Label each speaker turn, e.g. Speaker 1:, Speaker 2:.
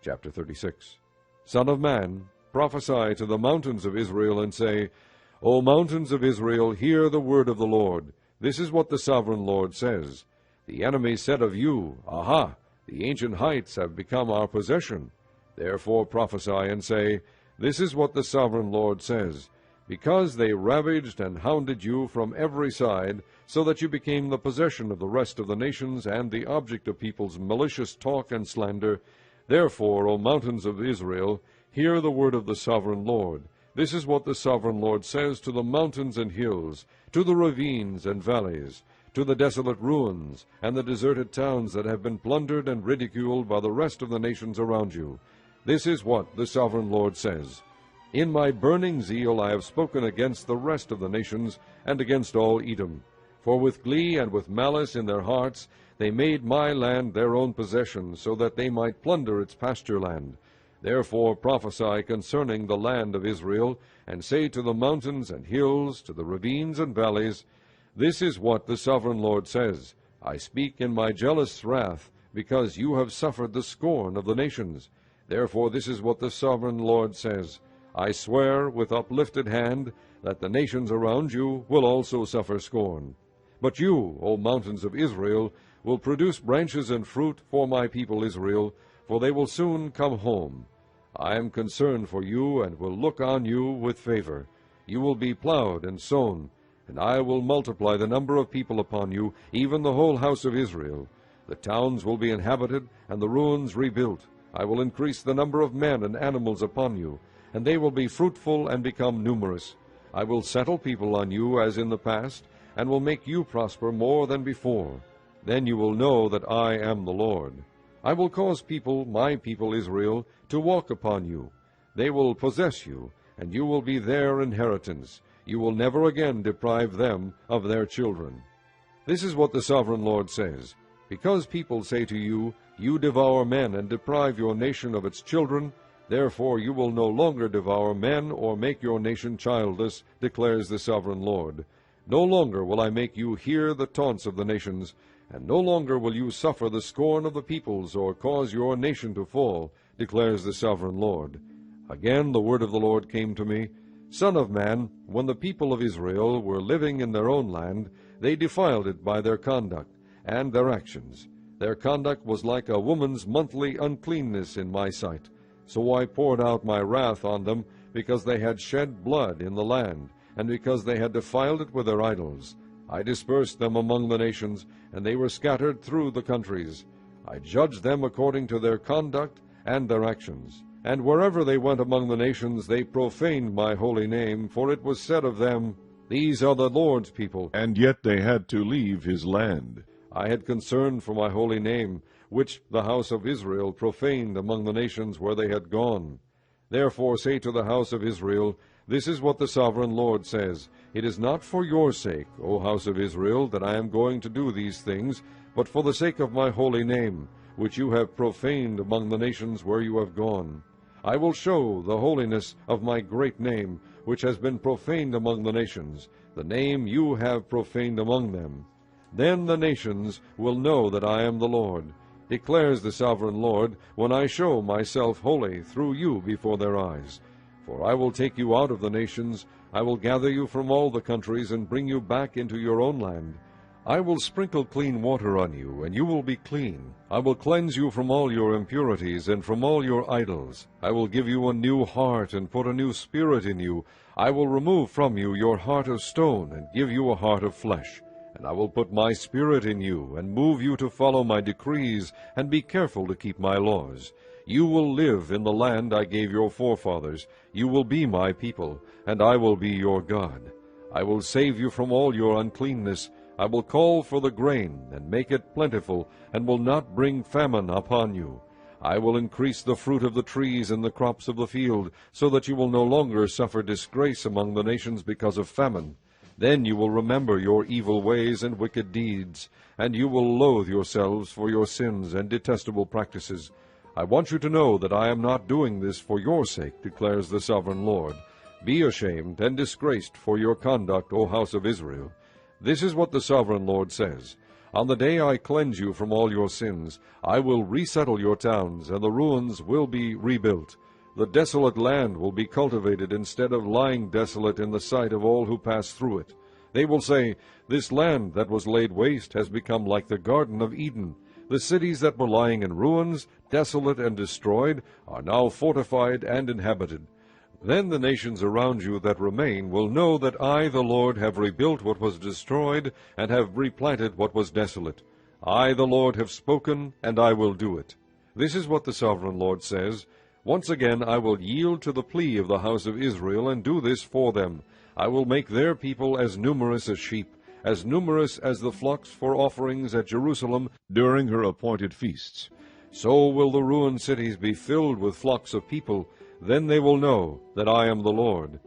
Speaker 1: Chapter 36. Son of man, prophesy to the mountains of Israel, and say, O mountains of Israel, hear the word of the Lord. This is what the sovereign Lord says. The enemy said of you, Aha! The ancient heights have become our possession. Therefore prophesy and say, This is what the sovereign Lord says. Because they ravaged and hounded you from every side, so that you became the possession of the rest of the nations, and the object of people's malicious talk and slander, therefore, O mountains of Israel, hear the word of the sovereign Lord. This is what the sovereign Lord says to the mountains and hills, to the ravines and valleys, to the desolate ruins, and the deserted towns that have been plundered and ridiculed by the rest of the nations around you. This is what the sovereign Lord says. In my burning zeal I have spoken against the rest of the nations, and against all Edom. For with glee and with malice in their hearts they made my land their own possession, so that they might plunder its pasture land. Therefore prophesy concerning the land of Israel, and say to the mountains and hills, to the ravines and valleys, This is what the sovereign Lord says. I speak in my jealous wrath, because you have suffered the scorn of the nations. Therefore this is what the sovereign Lord says. I swear with uplifted hand that the nations around you will also suffer scorn. But you, O mountains of Israel, will produce branches and fruit for my people Israel, for they will soon come home. I am concerned for you, and will look on you with favor. You will be plowed and sown, and I will multiply the number of people upon you, even the whole house of Israel. The towns will be inhabited, and the ruins rebuilt. I will increase the number of men and animals upon you, and they will be fruitful and become numerous. I will settle people on you as in the past, and will make you prosper more than before. Then you will know that I am the Lord. I will cause people, my people Israel, to walk upon you. They will possess you, and you will be their inheritance. You will never again deprive them of their children. This is what the sovereign Lord says. Because people say to you, You devour men and deprive your nation of its children, therefore you will no longer devour men or make your nation childless, declares the sovereign Lord. No longer will I make you hear the taunts of the nations, and no longer will you suffer the scorn of the peoples, or cause your nation to fall, declares the sovereign Lord. Again the word of the Lord came to me, Son of man, when the people of Israel were living in their own land, they defiled it by their conduct and their actions. Their conduct was like a woman's monthly uncleanness in my sight. So I poured out my wrath on them, because they had shed blood in the land, and because they had defiled it with their idols. I dispersed them among the nations, and they were scattered through the countries. I judged them according to their conduct and their actions. And wherever they went among the nations, they profaned my holy name, for it was said of them, These are the Lord's people.
Speaker 2: And yet they had to leave his land.
Speaker 1: I had concern for my holy name, which the house of Israel profaned among the nations where they had gone. Therefore say to the house of Israel, This is what the sovereign Lord says, It is not for your sake, O house of Israel, that I am going to do these things, but for the sake of my holy name, which you have profaned among the nations where you have gone. I will show the holiness of my great name, which has been profaned among the nations, the name you have profaned among them. Then the nations will know that I am the Lord, declares the sovereign Lord, when I show myself holy through you before their eyes. For I will take you out of the nations, I will gather you from all the countries, and bring you back into your own land. I will sprinkle clean water on you, and you will be clean. I will cleanse you from all your impurities, and from all your idols. I will give you a new heart, and put a new spirit in you. I will remove from you your heart of stone, and give you a heart of flesh. And I will put my spirit in you, and move you to follow my decrees, and be careful to keep my laws. You will live in the land I gave your forefathers. You will be my people, and I will be your God. I will save you from all your uncleanness. I will call for the grain, and make it plentiful, and will not bring famine upon you. I will increase the fruit of the trees and the crops of the field, so that you will no longer suffer disgrace among the nations because of famine. Then you will remember your evil ways and wicked deeds, and you will loathe yourselves for your sins and detestable practices. I want you to know that I am not doing this for your sake, declares the sovereign Lord. Be ashamed and disgraced for your conduct, O house of Israel. This is what the sovereign Lord says. On the day I cleanse you from all your sins, I will resettle your towns, and the ruins will be rebuilt. The desolate land will be cultivated instead of lying desolate in the sight of all who pass through it. They will say, This land that was laid waste has become like the Garden of Eden. The cities that were lying in ruins, desolate and destroyed, are now fortified and inhabited. Then the nations around you that remain will know that I, the Lord, have rebuilt what was destroyed, and have replanted what was desolate. I, the Lord, have spoken, and I will do it. This is what the Sovereign Lord says. Once again I will yield to the plea of the house of Israel, and do this for them. I will make their people as numerous as sheep, as numerous as the flocks for offerings at Jerusalem
Speaker 2: during her appointed feasts.
Speaker 1: So will the ruined cities be filled with flocks of people. Then they will know that I am the Lord.